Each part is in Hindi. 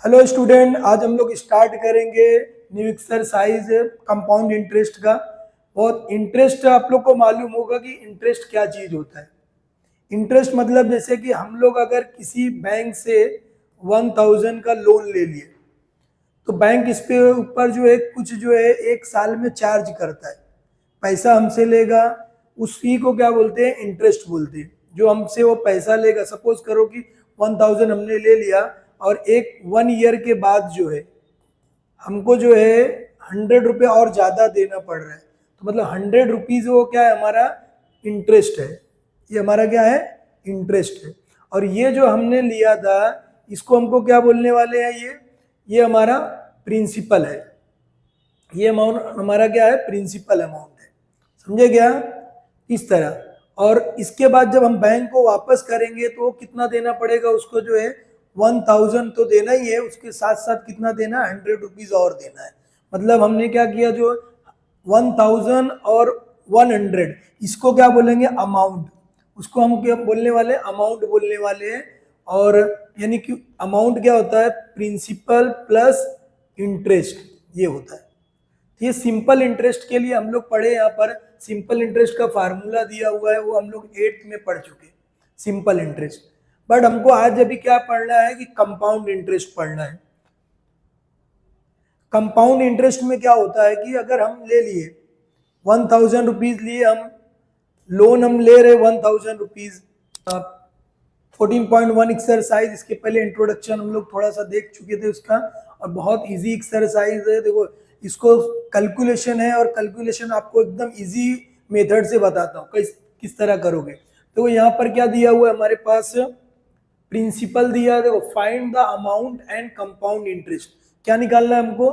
हेलो स्टूडेंट, आज हम लोग स्टार्ट करेंगे न्यू एक्सरसाइज कंपाउंड इंटरेस्ट का। और इंटरेस्ट आप लोग को मालूम होगा कि इंटरेस्ट क्या चीज़ होता है। इंटरेस्ट मतलब जैसे कि हम लोग अगर किसी बैंक से 1000 का लोन ले लिए तो बैंक इस पे ऊपर जो है कुछ जो है एक साल में चार्ज करता है, पैसा हमसे लेगा। उसी को क्या बोलते हैं? इंटरेस्ट बोलते हैं। जो हमसे वो पैसा लेगा, सपोज करो कि 1000 हमने ले लिया और एक 1 ईयर के बाद जो है हमको जो है 100 रुपये और ज़्यादा देना पड़ रहा है, तो मतलब 100 रुपीज़ वो क्या है? हमारा इंटरेस्ट है। ये हमारा क्या है? इंटरेस्ट है। और ये जो हमने लिया था इसको हमको क्या बोलने वाले हैं? ये हमारा प्रिंसिपल है। ये अमाउंट हमारा क्या है? प्रिंसिपल अमाउंट है। समझे क्या? इस तरह। और इसके बाद जब हम बैंक को वापस करेंगे तो कितना देना पड़ेगा उसको? जो है 1000 तो देना ही है, उसके साथ साथ कितना देना? 100 रुपीज़ और देना है। मतलब हमने क्या किया? जो 1000 और 100, इसको क्या बोलेंगे? अमाउंट। उसको हम क्या बोलने वाले? अमाउंट बोलने वाले हैं। और यानी कि अमाउंट क्या होता है? प्रिंसिपल प्लस इंटरेस्ट, ये होता है। ये सिंपल इंटरेस्ट के लिए हम लोग पढ़े, यहाँ पर सिंपल इंटरेस्ट का फार्मूला दिया हुआ है, वो हम लोग 8th में पढ़ चुके, सिंपल इंटरेस्ट। बट हमको आज अभी क्या पढ़ना है कि कंपाउंड इंटरेस्ट पढ़ना है। कंपाउंड इंटरेस्ट में क्या होता है कि अगर हम ले लिए 1000 रुपीज लिए, हम लोन हम ले रहे 1000 रुपीज। 14.1 एक्सरसाइज, इसके पहले इंट्रोडक्शन हम लोग थोड़ा सा देख चुके थे उसका, और बहुत इजी एक्सरसाइज है। देखो, इसको कैलकुलेशन है और कैलकुलेशन आपको एकदम इजी मेथड से बताता हूँ किस तरह करोगे। तो यहाँ पर क्या दिया हुआ है हमारे पास? प्रिंसिपल दिया है। देखो, find the amount and compound interest. क्या निकालना है हमको?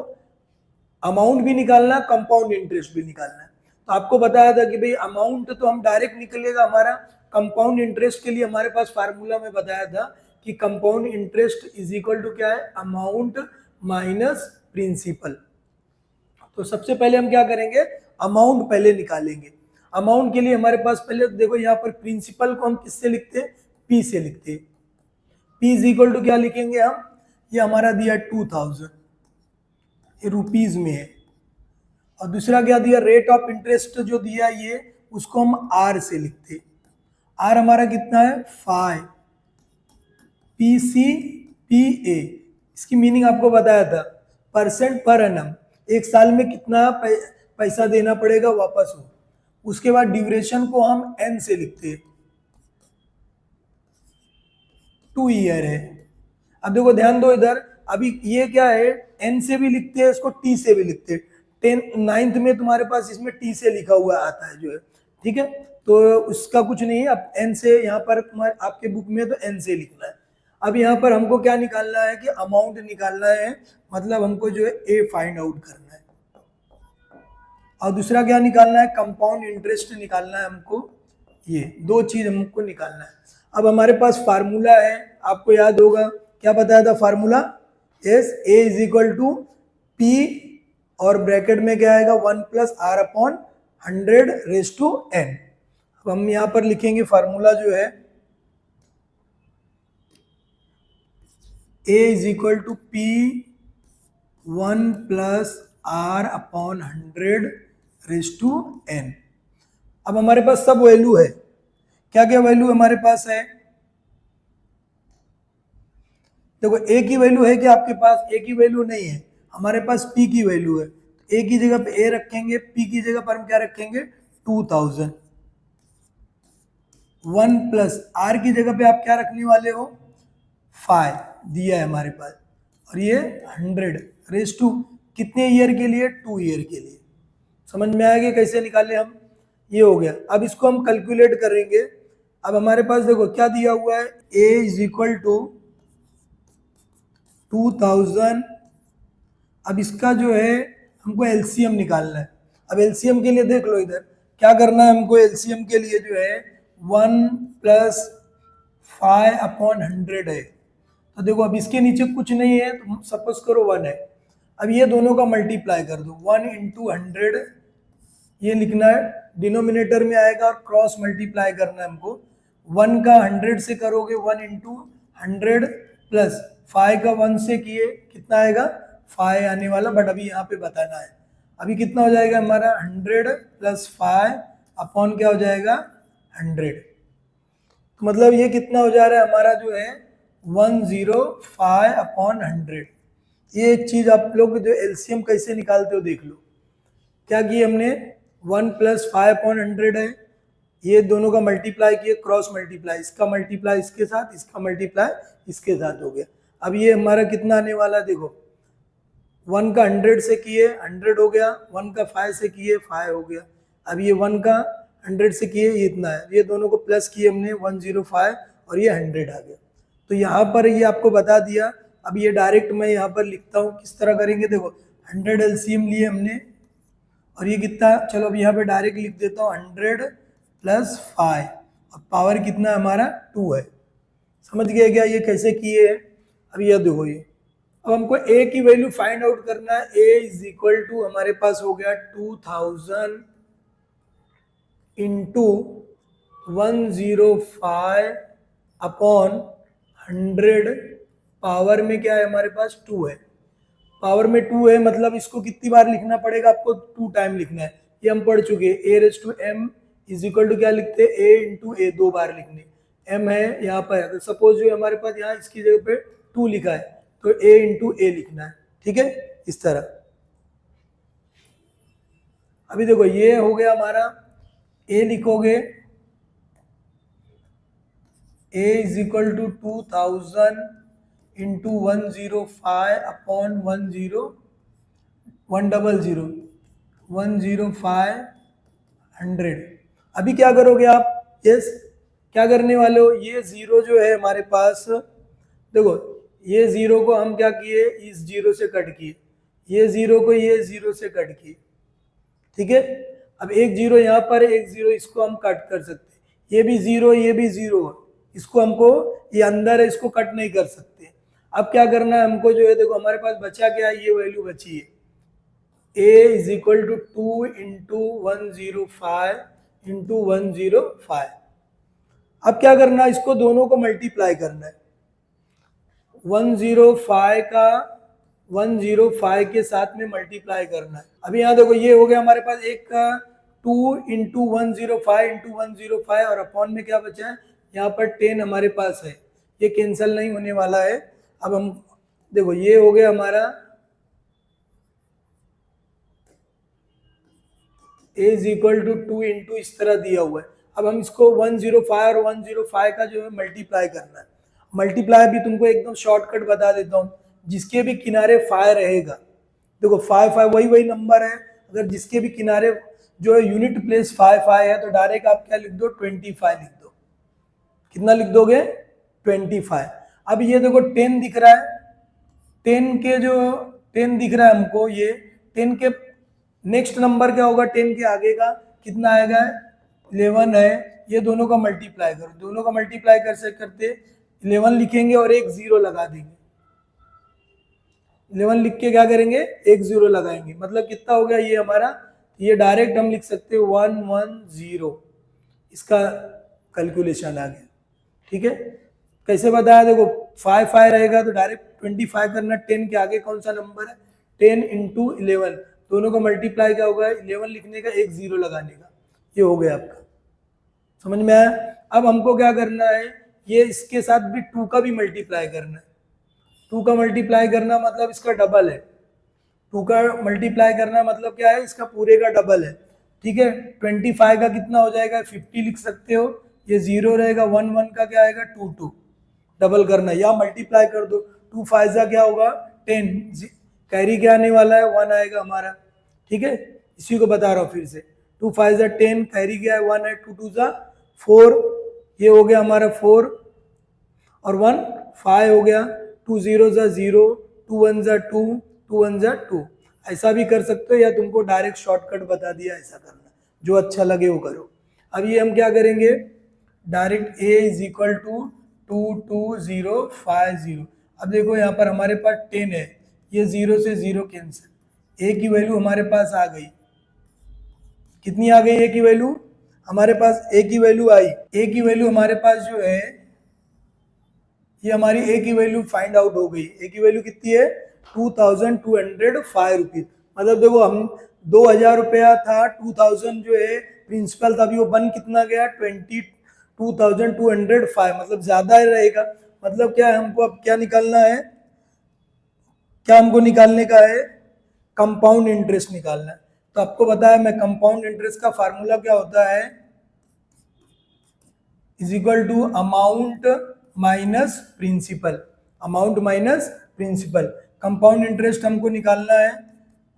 अमाउंट भी निकालना है, कंपाउंड इंटरेस्ट भी निकालना है। तो आपको बताया था कि भाई अमाउंट तो हम डायरेक्ट निकलेगा हमारा। कंपाउंड इंटरेस्ट के लिए हमारे पास फार्मूला में बताया था कि compound interest is equal to क्या है? Amount minus principal. तो सबसे पहले हम क्या करेंगे? अमाउंट पहले निकालेंगे। अमाउंट के लिए हमारे पास पहले देखो, यहाँ पर प्रिंसिपल को हम किससे लिखते हैं? पी से लिखते हैं। पी इज इक्वल टू क्या लिखेंगे हम? ये हमारा दिया 2000, ये रुपीज में है। और दूसरा क्या दिया? रेट ऑफ इंटरेस्ट जो दिया ये, उसको हम आर से लिखते। आर हमारा कितना है? 5। पी सी पी ए, इसकी मीनिंग आपको बताया था, परसेंट पर एनम। एक साल में कितना पैसा देना पड़ेगा वापस हो। उसके बाद ड्यूरेशन को हम एन से लिखते हैं, 2 ईयर है। अब देखो, ध्यान दो इधर, अभी ये क्या है? एन से भी लिखते हैं इसको, टी से भी लिखते हैं। 9th में तुम्हारे पास इसमें टी से लिखा हुआ आता है जो है, ठीक है। तो उसका कुछ नहीं है। अब एन से यहाँ पर तुम्हारे आपके बुक में तो एन से लिखना है। अब यहाँ पर हमको क्या निकालना है कि अमाउंट निकालना है, मतलब हमको जो है ए फाइंड आउट करना है। और दूसरा क्या निकालना है? कंपाउंड इंटरेस्ट निकालना है हमको। ये दो चीज हमको निकालना है। अब हमारे पास फार्मूला है, आपको याद होगा क्या बताया था formula? S A is equal to P, और ब्रैकेट में क्या आएगा? 1 plus R upon 100 raise to n. अब हम यहाँ पर लिखेंगे फार्मूला जो है, A is equal to P 1 plus R upon 100 raise to n. अब हमारे पास सब वैल्यू है। क्या क्या वैल्यू हमारे पास है? देखो, ए की वैल्यू है कि आपके पास? ए की वैल्यू नहीं है, हमारे पास पी की वैल्यू है। ए की जगह पे ए रखेंगे, पी की जगह पर हम क्या रखेंगे? 2000। 1 प्लस आर की जगह पे आप क्या रखने वाले हो? 5 दिया है हमारे पास। और ये 100 रेज टू कितने ईयर के लिए? 2 ईयर के लिए। समझ में आएगा कैसे निकाले हम? ये हो गया। अब इसको हम कैलकुलेट करेंगे। अब हमारे पास देखो क्या दिया हुआ है? A is equal to 2000। अब इसका जो है हमको एलसीएम निकालना है। अब एलसीएम के लिए देख लो इधर क्या करना है हमको। एलसीएम के लिए जो है 1 प्लस 5 अपॉन 100 है। तो देखो, अब इसके नीचे कुछ नहीं है, तो सपोज करो 1 है। अब ये दोनों का मल्टीप्लाई कर दो, 1 इंटू 100 ये लिखना है, डिनोमिनेटर में आएगा, और क्रॉस मल्टीप्लाई करना है हमको। 1 का 100 से करोगे, 1 इंटू 100 प्लस फाइव का 1 से किए कितना आएगा 5 आने वाला, बट अभी यहाँ पे बताना है। अभी कितना हो जाएगा हमारा 100 प्लस 5 अपॉन क्या हो जाएगा 100। तो मतलब ये कितना हो जा रहा है हमारा जो है 105 अपॉन 100। ये एक चीज आप लोग जो एलसीएम कैसे निकालते हो देख लो। क्या किए हमने 1 प्लस 5 अपॉन 100 है, ये दोनों का मल्टीप्लाई किए, क्रॉस मल्टीप्लाई, इसका मल्टीप्लाई इसके साथ, इसका मल्टीप्लाई इसके साथ हो गया। अब ये हमारा कितना आने वाला देखो, 1 का 100 से किए 100 हो गया, 1 का 5 से किए 5 हो गया। अब ये 1 का 100 से किए ये इतना है, ये दोनों को प्लस किए हमने 105 और ये 100 आ गया। तो यहाँ पर ये आपको बता दिया। अब ये डायरेक्ट मैं यहाँ पर लिखता हूँ, किस तरह करेंगे देखो 100 एलसीएम लिए हमने और ये कितना, चलो अब यहाँ पे डायरेक्ट लिख देता हूँ 100 प्लस 5 और पावर कितना हमारा 2 है। समझ गए क्या ये कैसे किए है। अब यह देखो ये, अब हमको a की वैल्यू फाइंड आउट करना है। a इज इक्वल टू हमारे पास हो गया 2000 इंटू 105 अपॉन 100, पावर में क्या है हमारे पास 2 है। पावर में 2 है मतलब इसको कितनी बार लिखना पड़ेगा आपको 2 टाइम लिखना है। ये हम पढ़ चुके हैं, a raise to m is equal to क्या लिखते हैं a इंटू ए, 2 बार लिखने, m है यहाँ पर है। तो सपोज जो हमारे पास यहाँ इसकी जगह पे 2 लिखा है तो a इंटू ए लिखना है, ठीक है इस तरह। अभी देखो ये हो गया हमारा, a लिखोगे a is equal to 2000 into 105 upon 105 100। अभी क्या करोगे आप, यस क्या करने वाले हो, ये जीरो जो है हमारे पास देखो, ये जीरो को हम क्या किए इस जीरो से कट किए, ये जीरो को ये जीरो से कट किए, ठीक है। अब एक जीरो यहाँ पर, एक जीरो इसको हम कट कर सकते हैं, ये भी जीरो ये भी जीरो, इसको हमको ये अंदर है इसको कट नहीं कर सकते। अब क्या करना है हमको जो है देखो हमारे पास बचा क्या है, ये वैल्यू बची है a is equal to 2 into 105 into 105। अब क्या करना है, इसको दोनों को मल्टीप्लाई करना है, 105 का 105 के साथ में मल्टीप्लाई करना है। अभी यहाँ देखो ये हो गया हमारे पास एक का 2 इंटू 105 इंटू 105 और अपॉन में क्या बचा है यहाँ पर 10 हमारे पास है, ये कैंसिल नहीं होने वाला है। अब हम देखो ये हो गया हमारा a is equal to 2 into इस तरह दिया हुआ है। अब हम इसको 105 और 105 का जो है मल्टीप्लाई करना है। मल्टीप्लाई भी तुमको एकदम शॉर्टकट बता देता हूँ, जिसके भी किनारे 5 रहेगा, देखो 5 वही नंबर है, अगर जिसके भी किनारे जो है यूनिट प्लेस 5 है तो डायरेक्ट आप क्या लिख दो 25 लिख दो। कितना लिख दोगे 25। अब ये देखो 10 दिख रहा है, 10 के जो 10 दिख रहा है हमको, ये 10 के नेक्स्ट नंबर क्या होगा 10 के आगे का कितना आएगा 11 है, ये दोनों का मल्टीप्लाई करो, दोनों का मल्टीप्लाई कर से करते 11 लिखेंगे और एक जीरो लगा देंगे, 11 लिख के क्या करेंगे एक जीरो लगाएंगे, मतलब कितना हो गया ये हमारा, ये डायरेक्ट हम लिख सकते हैं 110, इसका कैलकुलेशन आ गया, ठीक है। कैसे बताया देखो 5 रहेगा तो डायरेक्ट 25 करना, 10 के आगे कौन सा नंबर है 10 इंटू 11, दोनों का मल्टीप्लाई क्या होगा 11 लिखने का एक जीरो लगाने का, ये हो गया आपका, समझ में आया। अब हमको क्या करना है, ये इसके साथ भी 2 का भी मल्टीप्लाई करना है, 2 का मल्टीप्लाई करना मतलब इसका डबल है, 2 का मल्टीप्लाई करना मतलब क्या है इसका पूरे का डबल है, ठीक है। 25 का कितना हो जाएगा 50 लिख सकते हो, ये जीरो रहेगा, 1 का क्या आएगा 2 डबल करना या मल्टीप्लाई कर दो, 2 5 क्या होगा 10, कैरी क्या आने वाला है 1 आएगा हमारा, ठीक है। इसी को बता रहा हूँ फिर से, 2 5 10, कैरी क्या है 1 है, 2 2 4, ये हो गया हमारा 4 और 1 5 हो गया, 2 0 0, 2 1 2, 2 1 2, ऐसा भी कर सकते हो या तुमको डायरेक्ट शॉर्टकट बता दिया, ऐसा करना जो अच्छा लगे वो करो। अब ये हम क्या करेंगे direct a is equal to 22050। अब देखो यहाँ पर हमारे पास 10 है, ये 0 से 0 कैंसिल, a की वैल्यू हमारे पास आ गई, कितनी आ गई a की वैल्यू हमारे पास, a की वैल्यू आई, a की वैल्यू हमारे पास जो है ये हमारी ए की वैल्यू फाइंड आउट हो गई। ए की वैल्यू कितनी है 2205 रुपीज। मतलब देखो हम 2000 रुपया था, 2000 जो है प्रिंसिपल था, अभी वो बन कितना गया 22,205, मतलब ज्यादा रहेगा। मतलब क्या है, हमको अब क्या निकालना है, क्या हमको निकालने का है, कंपाउंड इंटरेस्ट निकालना है। तो आपको बताया मैं कंपाउंड इंटरेस्ट का फार्मूला क्या होता है, is equal to amount minus principal, amount minus principal. Compound interest हमको निकालना है,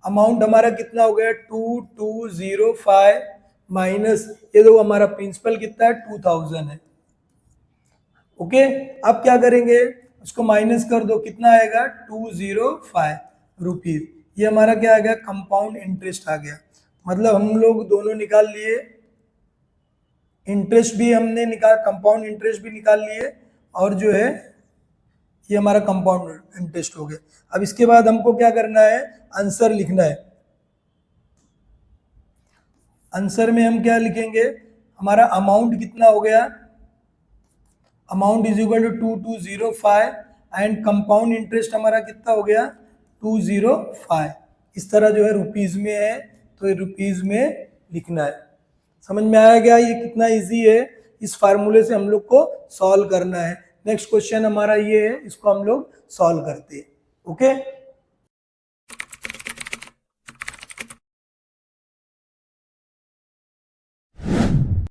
अमाउंट हमारा कितना हो गया 2205 माइनस ये देखो हमारा प्रिंसिपल कितना है 2000 है। ओके, अब क्या करेंगे, उसको माइनस कर दो, कितना आएगा 205 रुपीज। ये हमारा क्या आ गया, कंपाउंड इंटरेस्ट आ गया। मतलब हम लोग दोनों निकाल लिए, इंटरेस्ट भी हमने निकाल, कंपाउंड इंटरेस्ट भी निकाल लिए, और जो है ये हमारा कंपाउंड इंटरेस्ट हो गया। अब इसके बाद हमको क्या करना है, आंसर लिखना है। आंसर में हम क्या लिखेंगे, हमारा अमाउंट कितना हो गया, amount is equal to 2205 and compound interest हमारा कितना हो गया 205। इस तरह जो है रुपीज में है, तो ये रुपीज में लिखना है। समझ में आया क्या, ये कितना इजी है, इस फार्मूले से हम लोग को सॉल्व करना है। नेक्स्ट क्वेश्चन हमारा ये है, इसको हम लोग सॉल्व करते हैं। ओके।